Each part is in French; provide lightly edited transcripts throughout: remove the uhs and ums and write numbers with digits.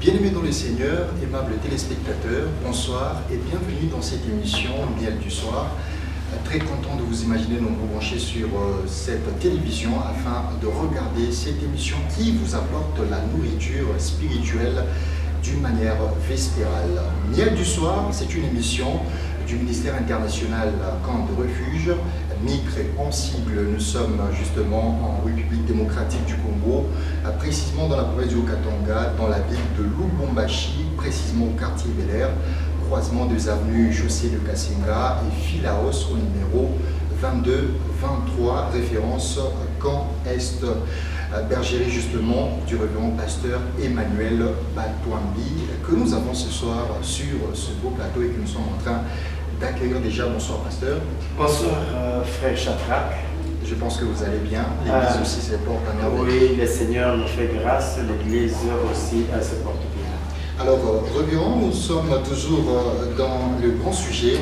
Bien-aimés dans le Seigneur, aimables téléspectateurs, bonsoir et bienvenue dans cette émission Miel du soir. Très content de vous imaginer nombreux branchés sur cette télévision afin de regarder cette émission qui vous apporte la nourriture spirituelle d'une manière vespérale. Miel du soir, c'est une émission du ministère international Camp de Refuge, Micre et Ensible. Nous sommes justement en République démocratique du Congo, précisément dans la province du Haut-Katanga, dans la ville de Lubumbashi, précisément au quartier Bel Air, croisement des avenues José de Kassenga et Philaos au numéro 22-23, référence Camp Est. Bergerie justement du révérend pasteur Emmanuel Batouambi, que nous avons ce soir sur ce beau plateau et que nous sommes en train d'accueillir déjà. Bonsoir pasteur. Bonsoir frère Chatrac. Je pense que vous allez bien. L'église aussi se porte à merveille. Oui, le Seigneur nous fait grâce, l'église aussi se porte bien. Alors révérend, nous sommes toujours dans le grand sujet,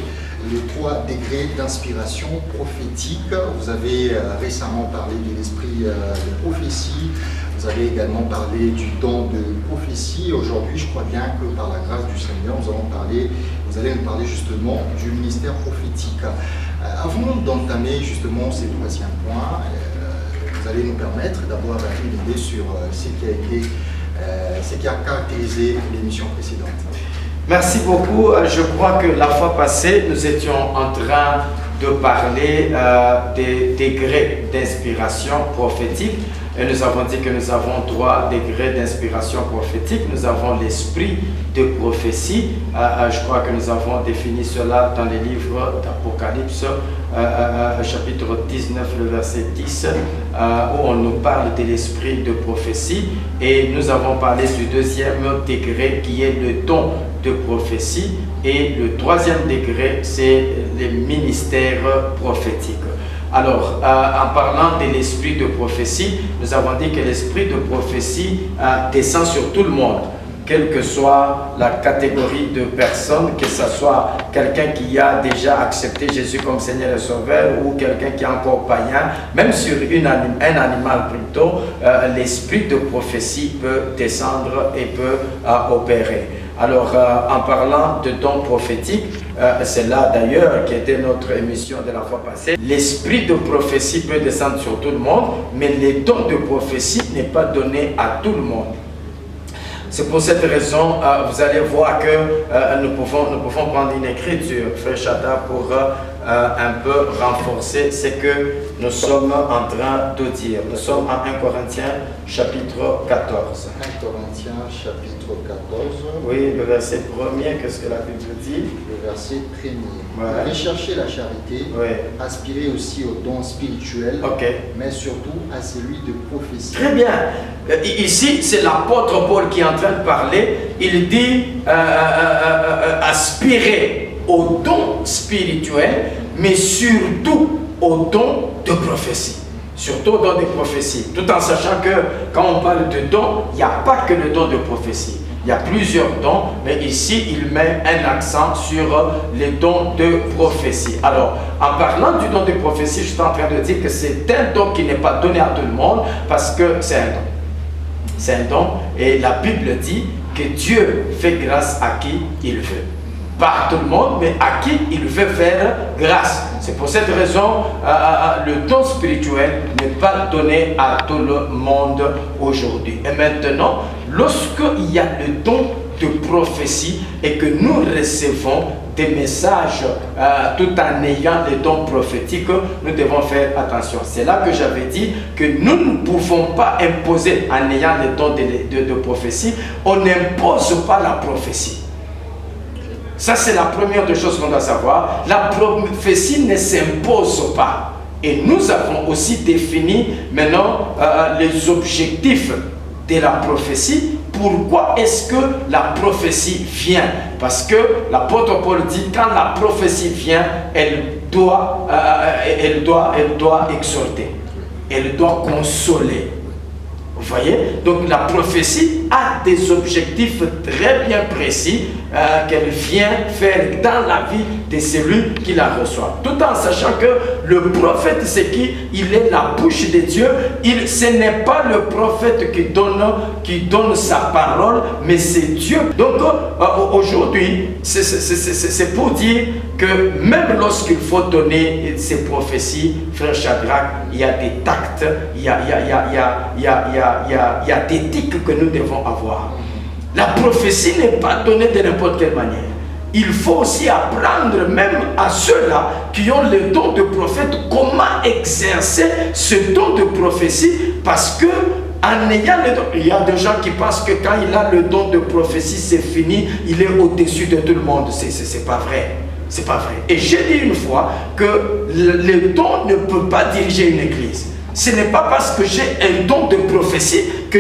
les 3 degrés d'inspiration prophétique. Vous avez récemment parlé de l'esprit de prophétie, vous avez également parlé du don de prophétie. Aujourd'hui, je crois bien que par la grâce du Seigneur, vous allez nous parler justement du ministère prophétique. Avant d'entamer justement ces 3e points, vous allez nous permettre d'avoir une idée sur ce qui a caractérisé l'émission précédente. Merci beaucoup. Je crois que la fois passée, nous étions en train de parler des degrés d'inspiration prophétique. Et nous avons dit que nous avons 3 degrés d'inspiration prophétique. Nous avons l'esprit de prophétie. Je crois que nous avons défini cela dans les livres d'Apocalypse, chapitre 19, le verset 10, où on nous parle de l'esprit de prophétie. Et nous avons parlé du 2e degré qui est le don de prophétie. Et le 3e degré, c'est les ministères prophétiques. Alors, en parlant de l'esprit de prophétie, nous avons dit que l'esprit de prophétie descend sur tout le monde, quelle que soit la catégorie de personnes, que ce soit quelqu'un qui a déjà accepté Jésus comme Seigneur et Sauveur ou quelqu'un qui est encore païen, même sur un animal plutôt, l'esprit de prophétie peut descendre et peut opérer. Alors, en parlant de dons prophétiques, c'est là d'ailleurs qui était notre émission de la fois passée. L'esprit de prophétie peut descendre sur tout le monde, mais les dons de prophétie n'est pas donné à tout le monde. C'est pour cette raison, vous allez voir que nous pouvons prendre une écriture, frère Chata, pour un peu renforcer ce que nous sommes en train de dire. Nous sommes en 1 Corinthiens chapitre 14. 1 Corinthiens chapitre 14. Oui, le verset 1er, qu'est-ce que la Bible dit? Le verset 1er. Ouais. Allez chercher la charité, aspirez aussi aux dons spirituels, mais surtout à celui de prophétie. Très bien. Ici, c'est l'apôtre Paul qui est en train de parler. Il dit aspirer aux dons spirituels, mais surtout aux dons de prophétie. Surtout aux dons de prophétie. Tout en sachant que quand on parle de dons, il n'y a pas que le don de prophétie. Il y a plusieurs dons, mais ici, il met un accent sur les dons de prophétie. Alors, en parlant du don de prophétie, je suis en train de dire que c'est un don qui n'est pas donné à tout le monde parce que c'est un don. C'est un don et la Bible dit que Dieu fait grâce à qui il veut. Pas à tout le monde, mais à qui il veut faire grâce. C'est pour cette raison le don spirituel n'est pas donné à tout le monde aujourd'hui. Et maintenant, lorsqu'il y a le don de prophétie et que nous recevons des messages tout en ayant les dons prophétiques, nous devons faire attention. C'est là que j'avais dit que nous ne pouvons pas imposer en ayant les dons de prophétie, on n'impose pas la prophétie. Ça, c'est la première des choses qu'on doit savoir. La prophétie ne s'impose pas. Et nous avons aussi défini maintenant les objectifs de la prophétie. Pourquoi est-ce que la prophétie vient? Parce que l'apôtre Paul dit quand la prophétie vient, elle doit exhorter, elle doit consoler. Vous voyez? Donc la prophétie a des objectifs très bien précis qu'elle vient faire dans la vie de celui qui la reçoit. Tout en sachant que le prophète, c'est qui? Il est la bouche de Dieu. Ce n'est pas le prophète qui donne sa parole, mais c'est Dieu. Donc aujourd'hui, c'est pour dire que même lorsqu'il faut donner ces prophéties, frère Shadrach, il y a des tacts, il y a des tics que nous devons avoir. La prophétie n'est pas donnée de n'importe quelle manière. Il faut aussi apprendre même à ceux-là qui ont le don de prophète comment exercer ce don de prophétie, parce que en ayant le don, il y a des gens qui pensent que quand il a le don de prophétie, c'est fini, il est au-dessus de tout le monde. C'est pas vrai. C'est pas vrai. Et j'ai dit une fois que le don ne peut pas diriger une église. Ce n'est pas parce que j'ai un don de prophétie que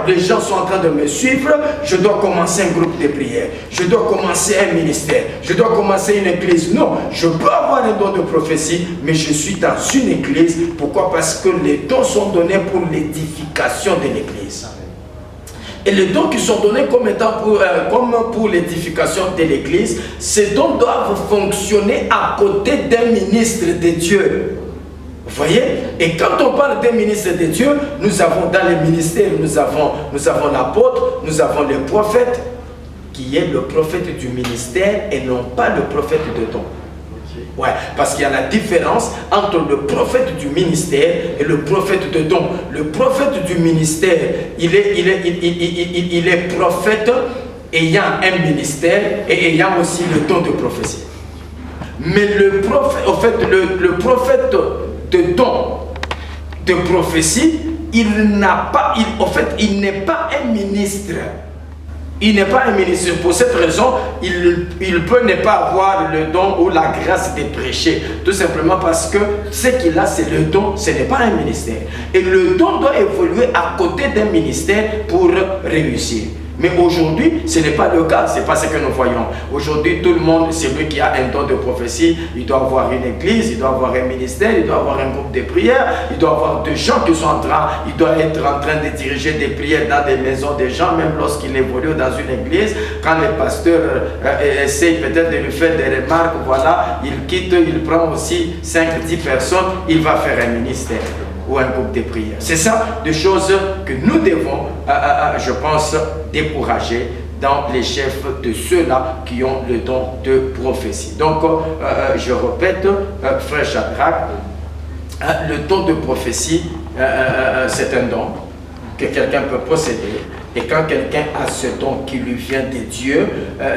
les gens sont en train de me suivre, je dois commencer un groupe de prière, je dois commencer un ministère, je dois commencer une église. Non, je peux avoir un don de prophétie, mais je suis dans une église. Pourquoi? Parce que les dons sont donnés pour l'édification de l'église. Et les dons qui sont donnés comme pour l'édification de l'église, ces dons doivent fonctionner à côté d'un ministre de Dieu. Vous voyez? Et quand on parle des ministres de Dieu, nous avons dans les ministères, nous avons l'apôtre, nous avons le prophète, qui est le prophète du ministère et non pas le prophète de don. Ouais, parce qu'il y a la différence entre le prophète du ministère et le prophète de don. Le prophète du ministère, il est prophète ayant un ministère et ayant aussi le don de prophétie. Mais le prophète, en fait, le prophète de don de prophétie, il n'est pas un ministre. Il n'est pas un ministre. Pour cette raison, il peut ne pas avoir le don ou la grâce de prêcher. Tout simplement parce que ce qu'il a, c'est le don, ce n'est pas un ministère. Et le don doit évoluer à côté d'un ministère pour réussir. Mais aujourd'hui, ce n'est pas le cas, ce n'est pas ce que nous voyons. Aujourd'hui, tout le monde, celui qui a un don de prophétie, il doit avoir une église, il doit avoir un ministère, il doit avoir un groupe de prière, il doit avoir des gens qui sont il doit être en train de diriger des prières dans des maisons des gens, même lorsqu'il évolue dans une église. Quand le pasteur essaye peut-être de lui faire des remarques, voilà, il quitte, il prend aussi 5-10 personnes, il va faire un ministère ou un groupe de prière. C'est ça, des choses que nous devons, je pense, décourager dans les chefs de ceux-là qui ont le don de prophétie. Donc, je répète, frère Shadrach, le don de prophétie, c'est un don que quelqu'un peut posséder. Et quand quelqu'un a ce don qui lui vient de Dieu,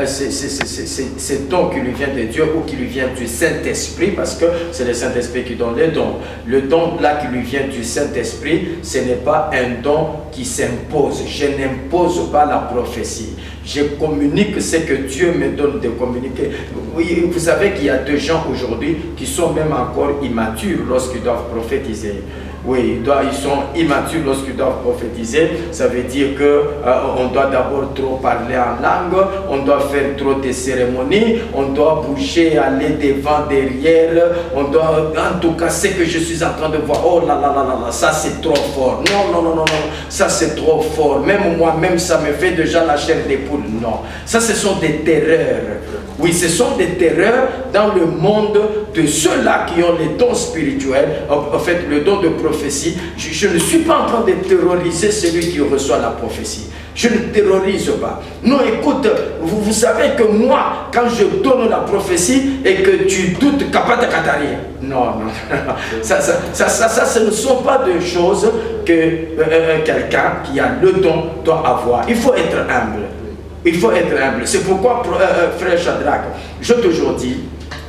ce don qui lui vient de Dieu ou qui lui vient du Saint-Esprit, parce que c'est le Saint-Esprit qui donne les dons. Le don là qui lui vient du Saint-Esprit, ce n'est pas un don qui s'impose. Je n'impose pas la prophétie. Je communique ce que Dieu me donne de communiquer. Oui, vous savez qu'il y a des gens aujourd'hui qui sont même encore immatures lorsqu'ils doivent prophétiser. Oui, ils sont immatures lorsqu'ils doivent prophétiser. Ça veut dire qu'on doit d'abord trop parler en langue, on doit faire trop de cérémonies, on doit bouger, aller devant, derrière, on doit, en tout cas, ce que je suis en train de voir, oh là là là là, ça c'est trop fort, non, ça c'est trop fort, même moi-même ça me fait déjà la chair des poules, non. Ça ce sont des terreurs. Oui, ce sont des terreurs dans le monde de ceux-là qui ont les dons spirituels, en fait le don de prophétie. Je ne suis pas en train de terroriser celui qui reçoit la prophétie. Je ne terrorise pas. Non, écoute, vous savez que moi, quand je donne la prophétie et que tu doutes, capata katari. Non. Ça, ce ne sont pas des choses que quelqu'un qui a le don doit avoir. Il faut être humble. Il faut être humble. C'est pourquoi, frère Shadrach, je toujours dis,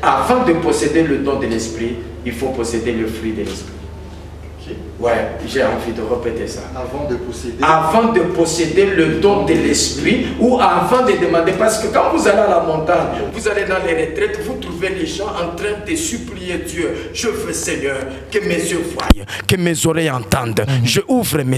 avant de posséder le don de l'esprit, il faut posséder le fruit de l'esprit. Ouais, j'ai envie de répéter ça. Avant de posséder le don de l'esprit, ou avant de demander, parce que quand vous allez à la montagne, vous allez dans les retraites, vous trouvez les gens en train de supplier Dieu. Je veux, Seigneur, que mes yeux voient, que mes oreilles entendent. Je ouvre mes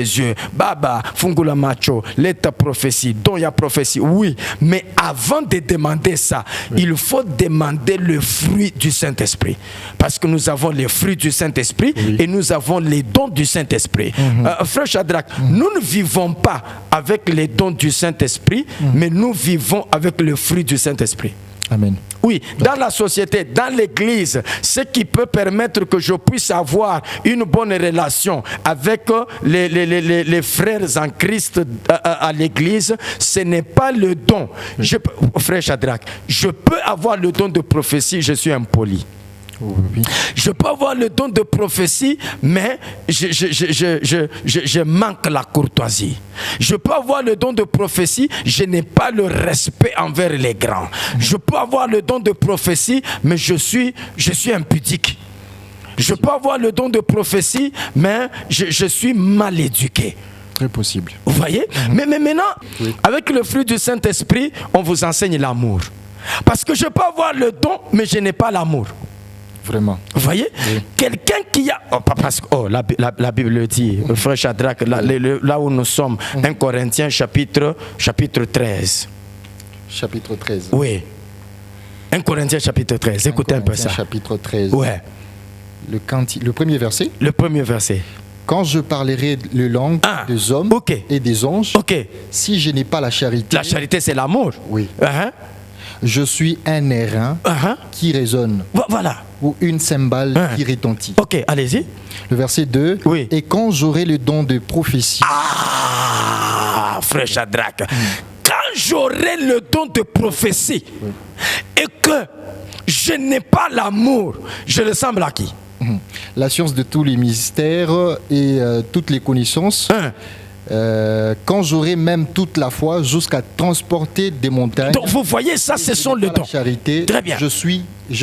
yeux. Baba, fungula macho, l'état prophétie, dont il y a prophétie. Oui, mais avant de demander ça, il faut demander le fruit du Saint-Esprit. Parce que nous avons les fruits du Saint-Esprit et nous avons avons les dons du Saint-Esprit. Frère Shadrach, nous ne vivons pas avec les dons du Saint-Esprit, mais nous vivons avec le fruit du Saint-Esprit. Amen. Oui, dans la société, dans l'église, ce qui peut permettre que je puisse avoir une bonne relation avec les frères en Christ à l'église, ce n'est pas le don. Frère Shadrach, je peux avoir le don de prophétie, je suis impoli. Oui. Je peux avoir le don de prophétie, mais je manque la courtoisie. Je peux avoir le don de prophétie, je n'ai pas le respect envers les grands. Je peux avoir le don de prophétie, mais je suis impudique. Je peux avoir le don de prophétie, mais je suis mal éduqué. Très possible. Vous voyez? Mais maintenant, avec le fruit du Saint-Esprit, on vous enseigne l'amour. Parce que je peux avoir le don, mais je n'ai pas l'amour. Vraiment. Vous voyez, quelqu'un qui a... la Bible le dit, frère Shadrach, là où nous sommes, 1 Corinthiens chapitre 13. Chapitre 13. Oui. 1 Corinthiens chapitre 13. Écoutez un peu ça. Chapitre 13. Ouais. Le premier verset. Le premier verset. Quand je parlerai le langue des hommes et des anges, si je n'ai pas la charité... La charité, c'est l'amour. Oui. Je suis un airain qui résonne. Voilà. Ou une cymbale qui retentit. Ok, allez-y. Le verset 2. Oui. Et quand j'aurai le don de prophétie. Ah, frère Shadrach. Quand j'aurai le don de prophétie et que je n'ai pas l'amour, je ressemble à qui? La science de tous les mystères et toutes les connaissances. Quand j'aurai même toute la foi jusqu'à transporter des montagnes. Donc vous voyez, ça, ce sont les dons. Charité, très bien. Je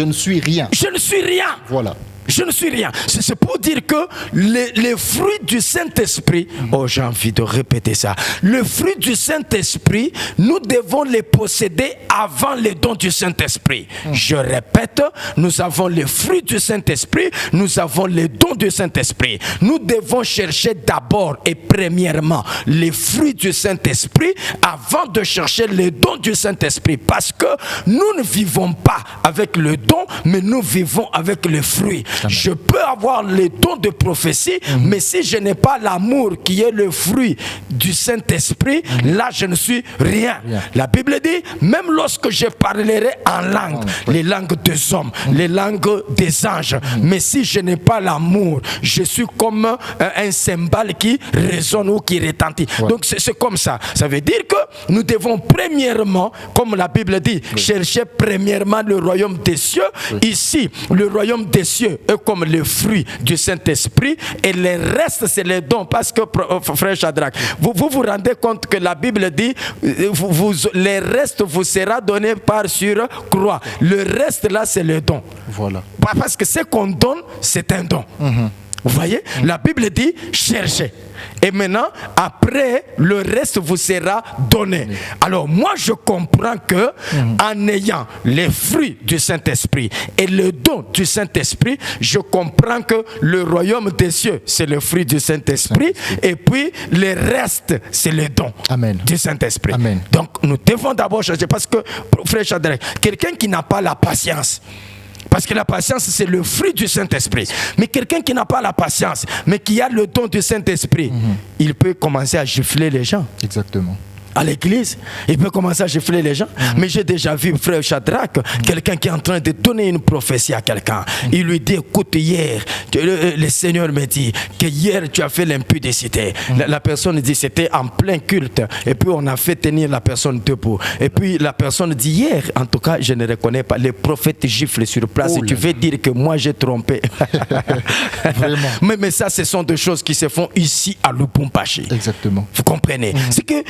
ne suis rien. Je ne suis rien. Voilà. Je ne suis rien. C'est pour dire que les fruits du Saint-Esprit, j'ai envie de répéter ça. Le fruit du Saint-Esprit, nous devons les posséder avant les dons du Saint-Esprit. Je répète, nous avons les fruits du Saint-Esprit, nous avons les dons du Saint-Esprit. Nous devons chercher d'abord et premièrement les fruits du Saint-Esprit avant de chercher les dons du Saint-Esprit. Parce que nous ne vivons pas avec le don, mais nous vivons avec le fruit. Je peux avoir les dons de prophétie, mais si je n'ai pas l'amour qui est le fruit du Saint-Esprit, là je ne suis rien. La Bible dit, même lorsque je parlerai en langue, les langues des hommes, les langues des anges, mais si je n'ai pas l'amour, je suis comme un cymbale qui résonne ou qui retentit. Donc c'est comme ça. Ça veut dire que nous devons premièrement, comme la Bible dit, chercher premièrement le royaume des cieux. Ici, le royaume des cieux est comme le fruit du Saint-Esprit et le reste c'est les dons. Parce que, frère Shadrach, vous vous rendez compte que la Bible dit le reste vous sera donné par sur croix. Le reste là c'est le don. Voilà. Parce que ce qu'on donne c'est un don. Vous voyez, la Bible dit cherchez. Et maintenant, après, le reste vous sera donné. Alors, moi, je comprends que en ayant les fruits du Saint-Esprit et le don du Saint-Esprit, je comprends que le royaume des cieux, c'est le fruit du Saint-Esprit. Et puis, le reste, c'est le don du Saint-Esprit. Donc, nous devons d'abord chercher. Parce que, frère Shadrach, quelqu'un qui n'a pas la patience, parce que la patience, c'est le fruit du Saint-Esprit. Mais quelqu'un qui n'a pas la patience, mais qui a le don du Saint-Esprit, il peut commencer à gifler les gens. Exactement. À l'église, il peut commencer à gifler les gens. Mais j'ai déjà vu, frère Shadrach, quelqu'un qui est en train de donner une prophétie à quelqu'un. Il lui dit, écoute, hier, le Seigneur me dit que hier tu as fait l'impudicité. La personne dit, c'était en plein culte. Et puis on a fait tenir la personne debout. Et puis la personne dit, hier, en tout cas, je ne reconnais pas. Les prophètes giflent sur place. Et tu veux dire que moi j'ai trompé. mais ça, ce sont des choses qui se font ici à Lubumbashi. Exactement. Vous comprenez? C'est que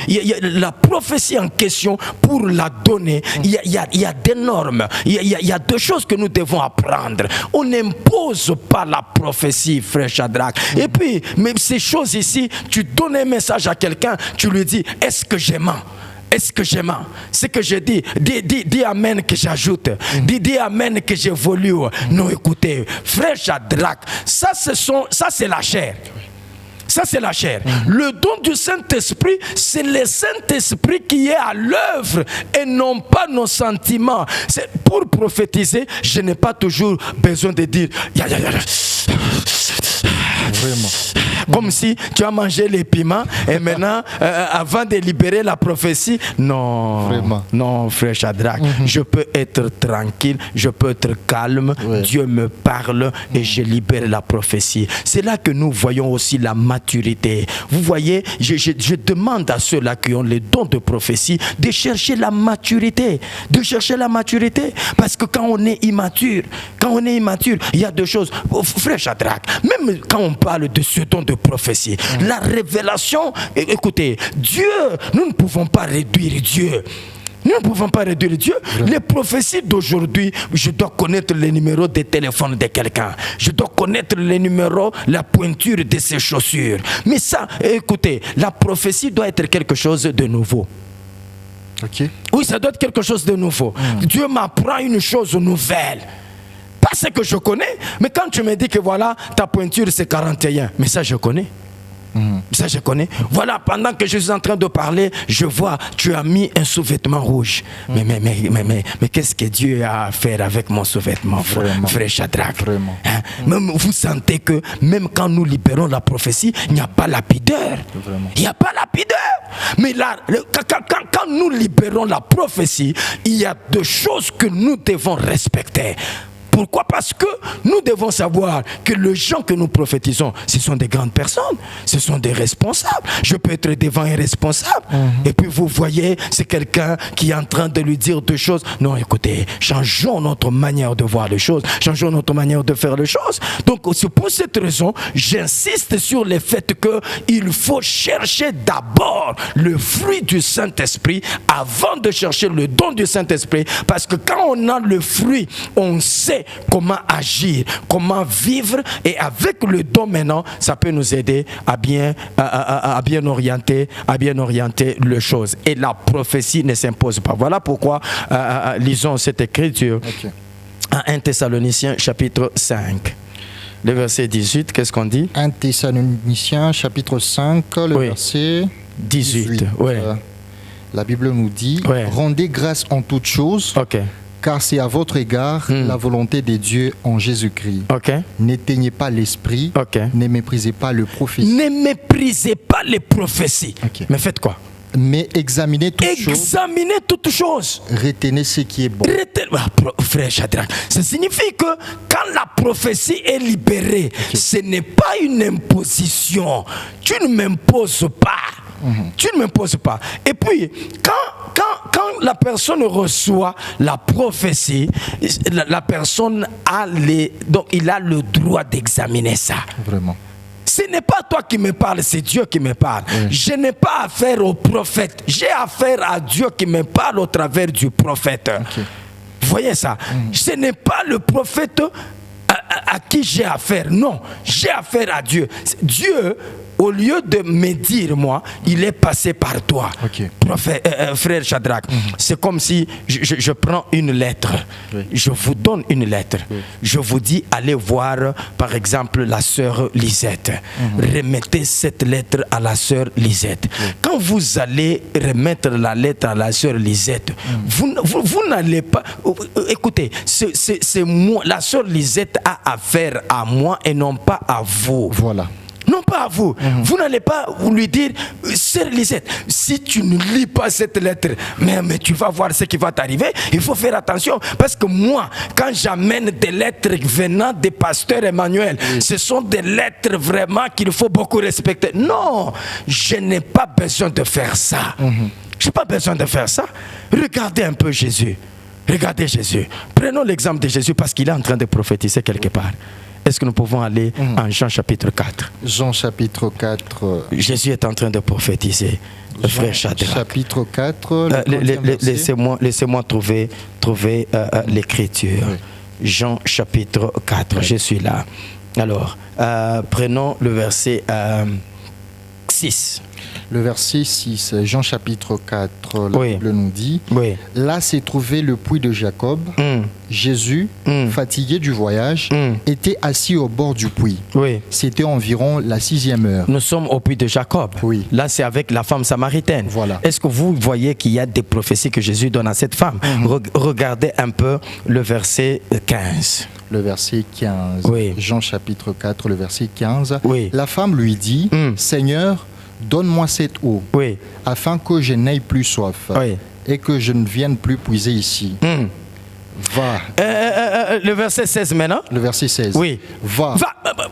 la prophétie en question, pour la donner, il y a des normes, il y a deux choses que nous devons apprendre. On n'impose pas la prophétie, frère Shadrach. Et puis, même ces choses ici, tu donnes un message à quelqu'un, tu lui dis, est-ce que j'ai menti? Est-ce que je mens? Ce que je dis, dis amen que j'ajoute. Dis amen que j'évolue. Non, écoutez, frère Shadrach, ça c'est la chair. Ça, c'est la chair. Le don du Saint-Esprit, c'est le Saint-Esprit qui est à l'œuvre et non pas nos sentiments. Pour prophétiser, je n'ai pas toujours besoin de dire Vraiment. Comme si tu as mangé les piments et maintenant, avant de libérer la prophétie, non, Vraiment. non, frère Shadrach, je peux être tranquille, je peux être calme, Dieu me parle et je libère la prophétie. C'est là que nous voyons aussi la maturité. Vous voyez, je demande à ceux-là qui ont les dons de prophétie de chercher la maturité, parce que quand on est immature, il y a deux choses. Frère Shadrach, même quand on parle de ce don de prophétie, la révélation, écoutez, Dieu, nous ne pouvons pas réduire Dieu. Nous ne pouvons pas réduire Dieu. Les prophéties d'aujourd'hui, je dois connaître le numéro de téléphone de quelqu'un. Je dois connaître le numéro, la pointure de ses chaussures. Mais ça, écoutez, la prophétie doit être quelque chose de nouveau. Ok. Oui, ça doit être quelque chose de nouveau. Dieu m'apprend une chose nouvelle. Pas ce que je connais, mais quand tu me dis que voilà, ta pointure c'est 41, mais ça je connais. Ça je connais. Voilà, pendant que je suis en train de parler, je vois, tu as mis un sous-vêtement rouge. Mais qu'est-ce que Dieu a à faire avec mon sous-vêtement, frère Shadrach? Vraiment. Hein? Même vous sentez que même quand nous libérons la prophétie, il n'y a pas la pudeur. Il n'y a pas la pudeur. Mais là, quand nous libérons la prophétie, il y a deux choses que nous devons respecter. Pourquoi? Parce que nous devons savoir que les gens que nous prophétisons, ce sont des grandes personnes, ce sont des responsables. Je peux être devant un responsable, et puis vous voyez, c'est quelqu'un qui est en train de lui dire deux choses. Non, écoutez, changeons notre manière de voir les choses, changeons notre manière de faire les choses. Donc, c'est pour cette raison, j'insiste sur le fait qu'il faut chercher d'abord le fruit du Saint-Esprit avant de chercher le don du Saint-Esprit. Parce que quand on a le fruit, on sait comment agir, comment vivre, et avec le don maintenant, ça peut nous aider à bien orienter les choses. Et la prophétie ne s'impose pas. Voilà pourquoi lisons cette écriture à 1 Thessaloniciens chapitre 5. Le verset 18, qu'est-ce qu'on dit? 1 Thessaloniciens chapitre 5, le verset 18. La Bible nous dit, rendez grâce en toutes choses. Car c'est à votre égard la volonté de Dieu en Jésus-Christ. N'éteignez pas l'esprit, ne méprisez pas le prophétie. Ne méprisez pas les prophéties. Mais faites quoi? Mais examinez toutes choses. Examinez toutes choses. Retenez ce qui est bon. Frère Shadrach, ça signifie que quand la prophétie est libérée, ce n'est pas une imposition. Tu ne m'imposes pas. Tu ne m'imposes pas. Et puis, quand la personne reçoit la prophétie, la personne donc il a le droit d'examiner ça. Vraiment. Ce n'est pas toi qui me parles, c'est Dieu qui me parle. Je n'ai pas affaire au prophète. J'ai affaire à Dieu qui me parle au travers du prophète. Vous voyez ça? Ce n'est pas le prophète à qui j'ai affaire. Non, j'ai affaire à Dieu. Dieu, au lieu de me dire, moi, il est passé par toi. Frère Shadrach, c'est comme si je prends une lettre. Je vous donne une lettre. Je vous dis, allez voir, par exemple, la sœur Lisette. Remettez cette lettre à la sœur Lisette. Quand vous allez remettre la lettre à la sœur Lisette, vous n'allez pas... Écoutez, c'est moi, la sœur Lisette a affaire à moi et non pas à vous. Voilà. Non pas à vous. Vous n'allez pas lui dire, sœur Lisette, si tu ne lis pas cette lettre, mais tu vas voir ce qui va t'arriver. Il faut faire attention. Parce que moi, quand j'amène des lettres venant des pasteurs Emmanuel, ce sont des lettres vraiment qu'il faut beaucoup respecter. Non, je n'ai pas besoin de faire ça. Je n'ai pas besoin de faire ça. Regardez un peu Jésus. Regardez Jésus. Prenons l'exemple de Jésus parce qu'il est en train de prophétiser quelque part. Est-ce que nous pouvons aller en Jean chapitre 4? Jean chapitre 4. Jésus est en train de prophétiser. Frère Shadrach. Chapitre 4. Laissez-moi trouver l'écriture. Jean chapitre 4. Je suis là. Alors, prenons le verset 6. Le verset 6, Jean chapitre 4, la Oui. Bible nous dit, Oui. là s'est trouvé le puits de Jacob. Jésus, fatigué du voyage, était assis au bord du puits. Oui. C'était environ la 6e heure. Nous sommes au puits de Jacob. Oui. Là, c'est avec la femme samaritaine. Voilà. Est-ce que vous voyez qu'il y a des prophéties que Jésus donne à cette femme? Regardez un peu le verset 15. Le verset 15, Oui. Jean chapitre 4, le verset 15. Oui. La femme lui dit, Seigneur, donne-moi cette eau, Oui. afin que je n'aie plus soif, Oui. et que je ne vienne plus puiser ici. Va. Le verset 16 maintenant. Le verset 16. Oui. Va,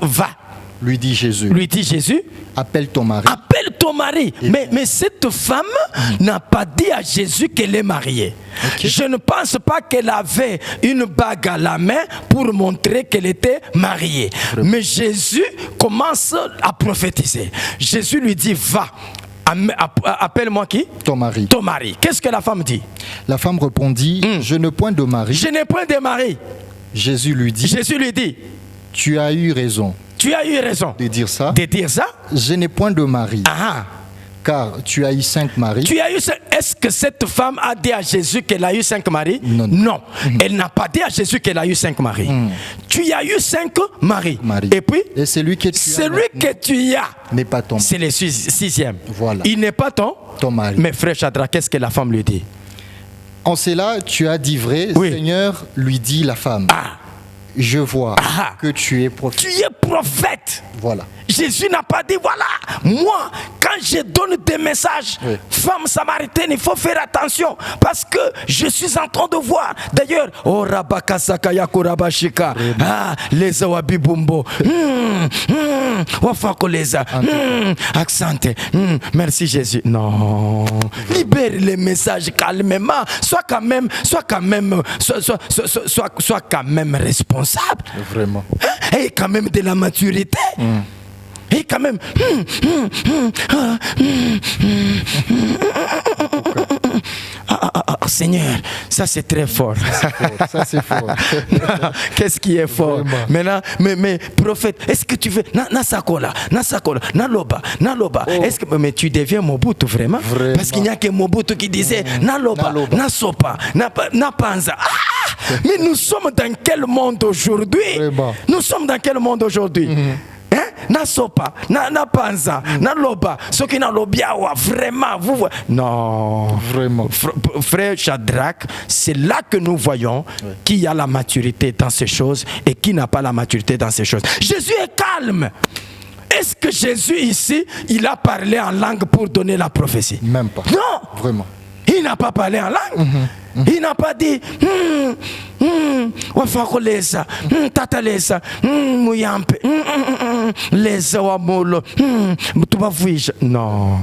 Va, lui dit Jésus. lui dit Jésus. Appelle ton mari. Appelle ton mari. Mais cette femme n'a pas dit à Jésus qu'elle est mariée. Ok. Je ne pense pas qu'elle avait une bague à la main pour montrer qu'elle était mariée. Mais Jésus commence à prophétiser. Jésus lui dit, va. Appelle-moi qui? Ton mari. Ton mari. Qu'est-ce que la femme dit? La femme répondit, je n'ai point de mari. Je n'ai point de mari. Jésus lui dit, Jésus lui dit, tu as eu raison tu as eu raison de dire ça. de dire ça. Je n'ai point de mari, Ah, car tu as eu 5 maris. tu as eu. Est-ce que cette femme a dit à Jésus qu'elle a eu 5 maris? Non. Elle n'a pas dit à Jésus qu'elle a eu 5 maris. Tu as eu 5 maris. Maris. Et puis, Et celui que tu as celui que tu as, n'est pas ton mari. c'est le 6e. Voilà. Il n'est pas ton Ton mari. Mais frère Chadra, qu'est-ce que la femme lui dit? En cela, tu as dit vrai, Oui. Seigneur, lui dit la femme. Ah, Je vois Ah. que tu es prophète. tu es prophète. Voilà. Jésus n'a pas dit, voilà, moi, quand je donne des messages, Oui. femme samaritaine, il faut faire attention parce que je suis en train de voir. D'ailleurs, oh Rabakasakaya Korabashika, ah, les Awabibumbo, Wafakoleza, accente, merci Jésus. Non, libère les messages calmement, sois quand même responsable. Vraiment. Et quand même de la maturité. Et quand même. Seigneur, ça c'est très fort. Ça, c'est fort. Qu'est-ce qui est fort? Vraiment. Maintenant, mais prophète, est-ce que tu veux Nasakola, Naloba. Est-ce que mais tu deviens Mobutu vraiment? Parce qu'il n'y a que Mobutu qui disait Naloba, Naloba. Nasopa, Napanza. Ah! Mais nous sommes dans quel monde aujourd'hui? Vraiment. Nous sommes dans quel monde aujourd'hui? Hein? Nasopa, Napanza, Naloba, ce qui n'a l'obiawa, vraiment, vous voyez. Non. Vraiment. Frère Shadrach, c'est là que nous voyons qui a la maturité dans ces choses et qui n'a pas la maturité dans ces choses. Jésus est calme. Est-ce que Jésus ici, il a parlé en langue pour donner la prophétie? Même pas. Non. Vraiment. Il n'a pas parlé en langue. Il n'a pas dit wafakolesa tatalesa muyampe lesa wamolo tubavuisha. Non.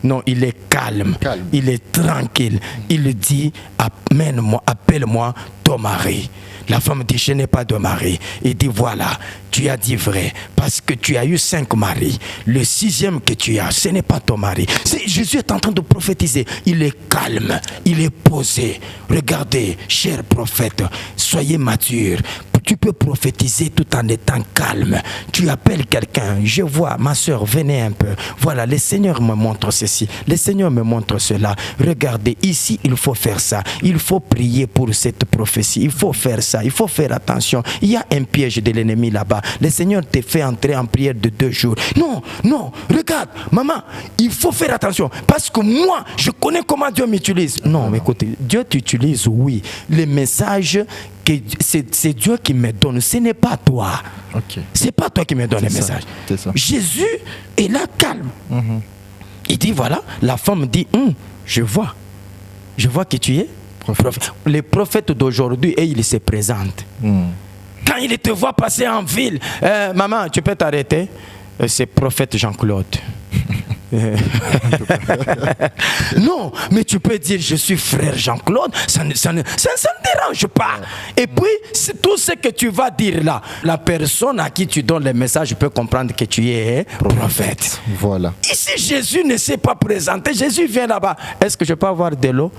Non, il est calme. Il est tranquille. Il dit appelle-moi ton mari. La femme dit, je n'ai pas de mari. Il dit, voilà, tu as dit vrai, parce que tu as eu 5 maris. Le 6e que tu as, ce n'est pas ton mari. Jésus est en train de prophétiser. Il est calme, il est posé. Regardez, cher prophète, soyez mature. Tu peux prophétiser tout en étant calme. Tu appelles quelqu'un, je vois, ma soeur, venez un peu. Voilà, le Seigneur me montre ceci, le Seigneur me montre cela. Regardez, ici, il faut faire ça. Il faut prier pour cette prophétie. Il faut faire ça, il faut faire attention. Il y a un piège de l'ennemi là-bas. Le Seigneur te fait entrer en prière de 2 jours. Non, regarde, maman, il faut faire attention. Parce que moi, je connais comment Dieu m'utilise. Non, mais écoutez, Dieu t'utilise, oui. Les messages, c'est Dieu qui me donne, ce n'est pas toi. Ok. C'est pas toi qui me donne les messages. C'est ça. Jésus est là calme. Il dit voilà, la femme dit je vois que tu es prophète. Les prophètes d'aujourd'hui, et ils se présentent. Quand ils te voient passer en ville, maman, tu peux t'arrêter? C'est prophète Jean-Claude. Non, mais tu peux dire je suis frère Jean-Claude, ça ne dérange pas. Et puis, tout ce que tu vas dire là, la personne à qui tu donnes le message peut comprendre que tu es prophète. Voilà. Ici, Jésus ne s'est pas présenté. Jésus vient là-bas. Est-ce que je peux avoir de l'eau?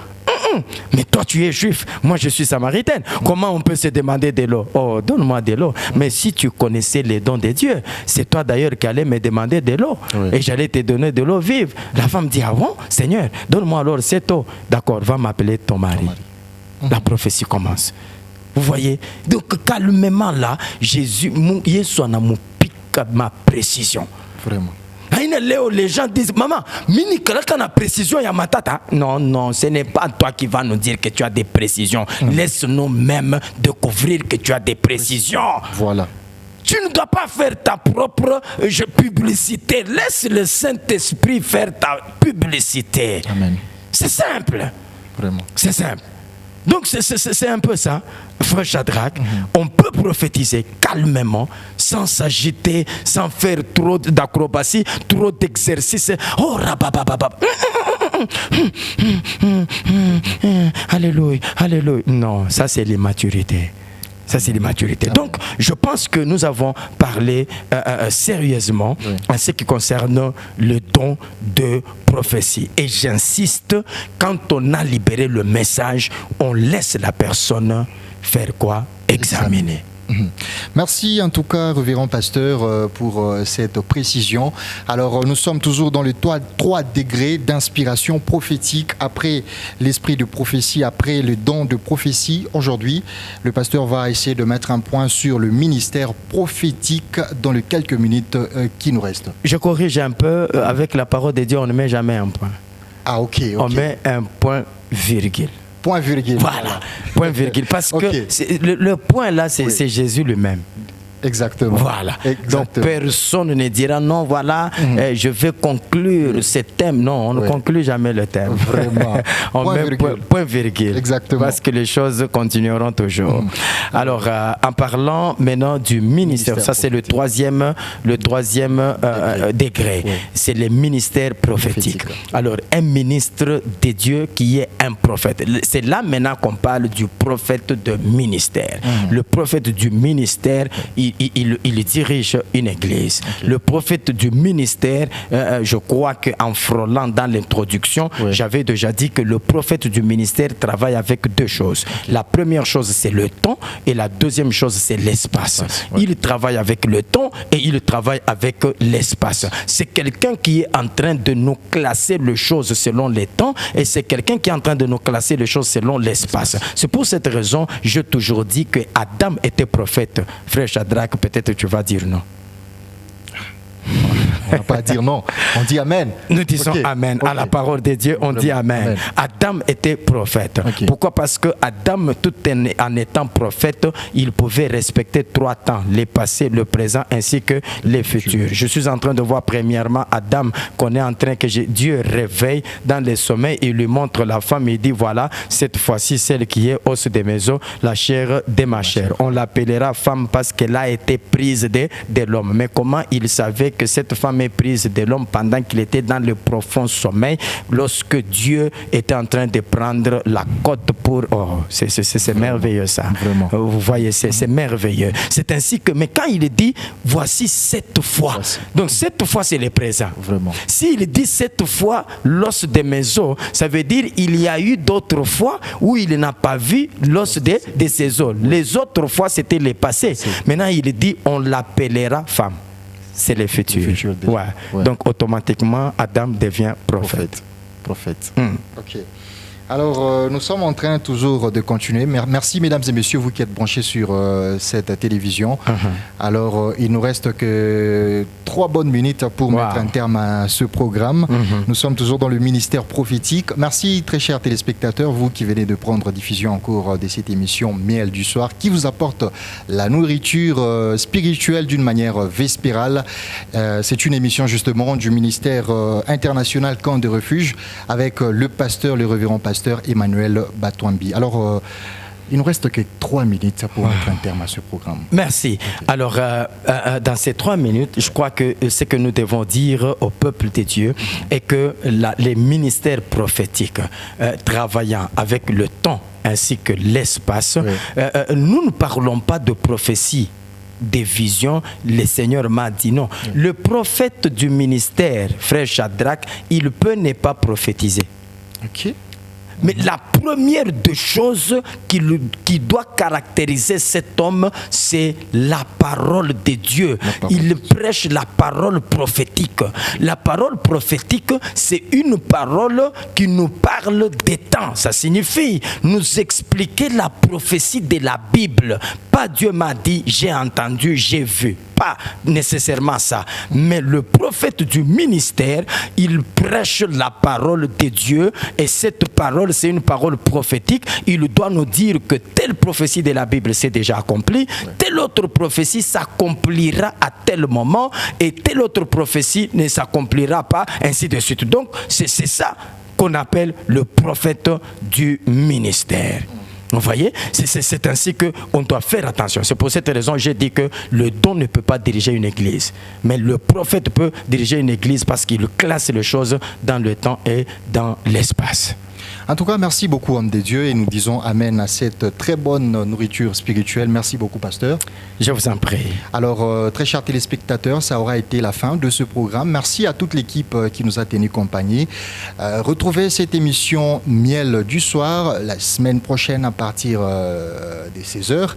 Mais toi, tu es juif, moi, je suis samaritaine. Comment on peut se demander de l'eau? Oh, donne-moi de l'eau. Mais si tu connaissais les dons de Dieu, c'est toi d'ailleurs qui allais me demander de l'eau. Et j'allais te donner de l'eau vive. La femme dit, ah bon, Seigneur, donne-moi alors cette eau. D'accord, va m'appeler ton mari. La prophétie commence. Vous voyez? Donc, calmement là, Jésus, Yesu a ma précision. Vraiment. Les gens disent, maman, mini la précision ya matata. Non, non, ce n'est pas toi qui vas nous dire que tu as des précisions. Laisse-nous même découvrir que tu as des précisions. Voilà. Tu ne dois pas faire ta propre publicité. Laisse le Saint-Esprit faire ta publicité. Amen. C'est simple. Vraiment. C'est simple. Donc c'est un peu ça, frère Shadrach. On peut prophétiser calmement, sans s'agiter, sans faire trop d'acrobatie, trop d'exercices. Oh, rababababab. Alléluia, alléluia. Non, ça c'est l'immaturité. Ça, c'est l'immaturité. Donc, je pense que nous avons parlé sérieusement en ce qui concerne le don de prophétie. Et j'insiste, quand on a libéré le message, on laisse la personne faire quoi? Examiner. Merci en tout cas, révérend pasteur, pour cette précision. Alors, nous sommes toujours dans les 3 degrés d'inspiration prophétique. Après l'esprit de prophétie, après le don de prophétie, aujourd'hui, le pasteur va essayer de mettre un point sur le ministère prophétique dans les quelques minutes qui nous restent. Je corrige un peu, avec la parole de Dieu, on ne met jamais un point. Ah, ok. On met un point virgule. Point virgule. Voilà, point virgule. Parce que le point là, c'est Jésus lui-même. Exactement. Voilà. Exactement. Donc personne ne dira non, voilà, je vais conclure ce thème. Non, on ne conclut jamais le thème. Vraiment. On met point virgule. Exactement. Parce que les choses continueront toujours. Alors, en parlant maintenant du ministère, ça c'est le troisième degré. C'est le ministère prophétique. Alors, un ministre de Dieu qui est un prophète. C'est là maintenant qu'on parle du prophète de ministère. Le prophète du ministère, il dirige une église. Le prophète du ministère, je crois qu'en frôlant dans l'introduction, j'avais déjà dit que le prophète du ministère travaille avec 2 choses. La première chose, c'est le temps, et la deuxième chose, c'est l'espace. Il travaille avec le temps et il travaille avec l'espace. C'est quelqu'un qui est en train de nous classer les choses selon les temps, et c'est quelqu'un qui est en train de nous classer les choses selon l'espace. C'est pour cette raison, j'ai toujours dit que Adam était prophète. Frère Shadrach, peut-être tu vas dire non. On ne va pas dire non, on dit Amen. Nous disons Amen. À la parole de Dieu, on dit Amen. Adam était prophète. Pourquoi? Parce que Adam, tout en étant prophète, il pouvait respecter 3 temps, les passés, le présent ainsi que les futurs. Je suis en train de voir premièrement Adam qu'on est en train que Dieu réveille dans les sommeils, il lui montre la femme, il dit voilà, cette fois-ci celle qui est os de mes os, la chair de ma chair. On l'appellera femme parce qu'elle a été prise de l'homme. Mais comment il savait que cette femme est prise de l'homme pendant qu'il était dans le profond sommeil, lorsque Dieu était en train de prendre la côte pour... Oh, c'est merveilleux ça. Vraiment. Vous voyez, c'est merveilleux. C'est ainsi que, mais quand il dit, voici 7 fois, donc 7 fois c'est le présent. Vraiment. S'il dit 7 fois l'os de mes os, ça veut dire il y a eu d'autres fois où il n'a pas vu l'os de ses os. Les autres fois c'était les passés. Maintenant il dit, on l'appellera femme. C'est le futur. Donc automatiquement, Adam devient prophète. Ok. Alors, nous sommes en train toujours de continuer. Merci, mesdames et messieurs, vous qui êtes branchés sur cette télévision. Alors, il nous reste que 3 bonnes minutes pour mettre un terme à ce programme. Nous sommes toujours dans le ministère prophétique. Merci, très chers téléspectateurs, vous qui venez de prendre diffusion en cours de cette émission Miel du soir, qui vous apporte la nourriture spirituelle d'une manière vespérale. C'est une émission justement du ministère international Camp de Refuge avec le pasteur, le révérend pasteur Emmanuel Batouambi. Alors, il ne nous reste que 3 minutes pour mettre un terme à ce programme. Merci. Alors, dans ces 3 minutes, je crois que ce que nous devons dire au peuple de Dieu est que les ministères prophétiques travaillant avec le temps ainsi que l'espace, nous ne parlons pas de prophétie, des visions. Le Seigneur m'a dit non. Le prophète du ministère, frère Shadrach, il peut ne pas prophétiser. Mais la première des choses qui doit caractériser cet homme, c'est la parole de Dieu. Il prêche la parole prophétique. La parole prophétique, c'est une parole qui nous parle des temps. Ça signifie nous expliquer la prophétie de la Bible. Pas Dieu m'a dit, j'ai entendu, j'ai vu. Pas nécessairement ça. Mais le prophète du ministère, il prêche la parole de Dieu et cette parole, c'est une parole prophétique. Il doit nous dire que telle prophétie de la Bible s'est déjà accomplie, telle autre prophétie s'accomplira à tel moment et telle autre prophétie ne s'accomplira pas, ainsi de suite. Donc, c'est ça qu'on appelle le prophète du ministère. Vous voyez, c'est ainsi qu'on doit faire attention. C'est pour cette raison que j'ai dit que le don ne peut pas diriger une église. Mais le prophète peut diriger une église parce qu'il classe les choses dans le temps et dans l'espace. En tout cas, merci beaucoup, homme de Dieu, et nous disons amen à cette très bonne nourriture spirituelle. Merci beaucoup, pasteur. Je vous en prie. Alors, très chers téléspectateurs, ça aura été la fin de ce programme. Merci à toute l'équipe qui nous a tenu compagnie. Retrouvez cette émission Miel du soir la semaine prochaine à partir des 16h.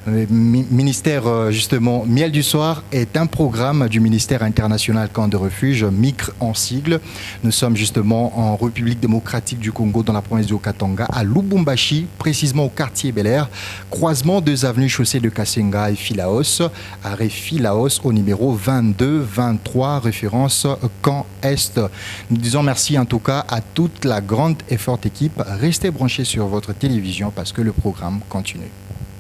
Ministère, justement, Miel du soir est un programme du ministère international Camp de refuge, MICRE en sigle. Nous sommes justement en République démocratique du Congo, dans la province du Haut-Katanga, à Lubumbashi, précisément au quartier Bel Air, croisement 2 avenues chaussée de Kasenga et Philaos, arrêt Philaos au numéro 22-23, référence Camp Est. Nous disons merci en tout cas à toute la grande et forte équipe. Restez branchés sur votre télévision parce que le programme continue.